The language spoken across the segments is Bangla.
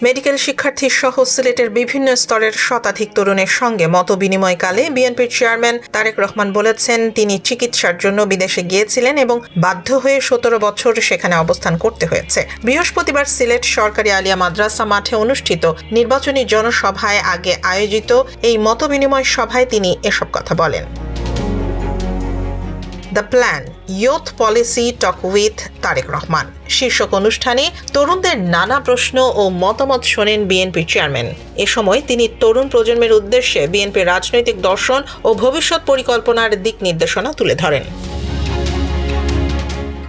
মেডিকেল শিক্ষার্থী সহ সিলেটের বিভিন্ন স্তরের শতাধিক তরুণের সঙ্গে মতবিনিময়কালে বিএনপির চেয়ারম্যান তারেক রহমান বলেছেন, তিনি চিকিৎসার জন্য বিদেশে গিয়েছিলেন এবং বাধ্য হয়ে ১৭ বছর সেখানে অবস্থান করতে হয়েছে। বৃহস্পতিবার সিলেট সরকারি আলিয়া মাদ্রাসা মাঠে অনুষ্ঠিত নির্বাচনী জনসভায় আগে আয়োজিত এই মতবিনিময় সভায় তিনি এসব কথা বলেন। The plan, youth policy talk with Tarique Rahman শীর্ষক অনুষ্ঠানে তরুণদের নানা প্রশ্ন ও মতামত শোনেন বিএনপির চেয়ারম্যান। এ সময় তিনি তরুণ প্রজন্মের উদ্দেশ্যে বিএনপির রাজনৈতিক দর্শন ও ভবিষ্যৎ পরিকল্পনার দিক নির্দেশনা তুলে ধরেন।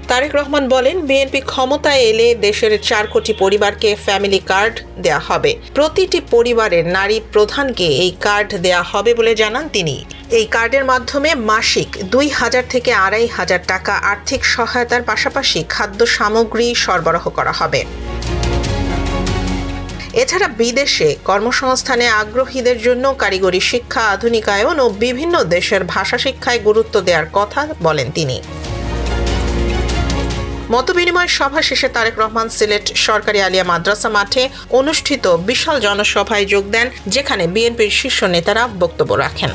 তারেক রহমান বলেন, বিএনপি ক্ষমতায় এলে দেশের ৪ কোটি পরিবারকে ফ্যামিলি কার্ড দেয়া হবে। প্রতিটি পরিবারের নারী প্রধানকে এই কার্ড দেয়া হবে বলে জানান তিনি। এই কার্ডের মাধ্যমে মাসিক ২,০০০ থেকে ২,৫০০ টাকা আর্থিক সহায়তার পাশাপাশি খাদ্য সামগ্রী সরবরাহ করা হবে। এছাড়া বিদেশে কর্মসংস্থানে আগ্রহীদের জন্য কারিগরি শিক্ষা, আধুনিকায়ন ও বিভিন্ন দেশের ভাষা শিক্ষায় গুরুত্ব দেওয়ার কথা বলেন তিনি। মতবিনিময় সভা শেষে তারেক রহমান সিলেট সরকারি আলিয়া মাদ্রাসা মাঠে অনুষ্ঠিত বিশাল জনসভায় যোগ দেন, যেখানে বিএনপির শীর্ষ নেতারা বক্তব্য রাখেন।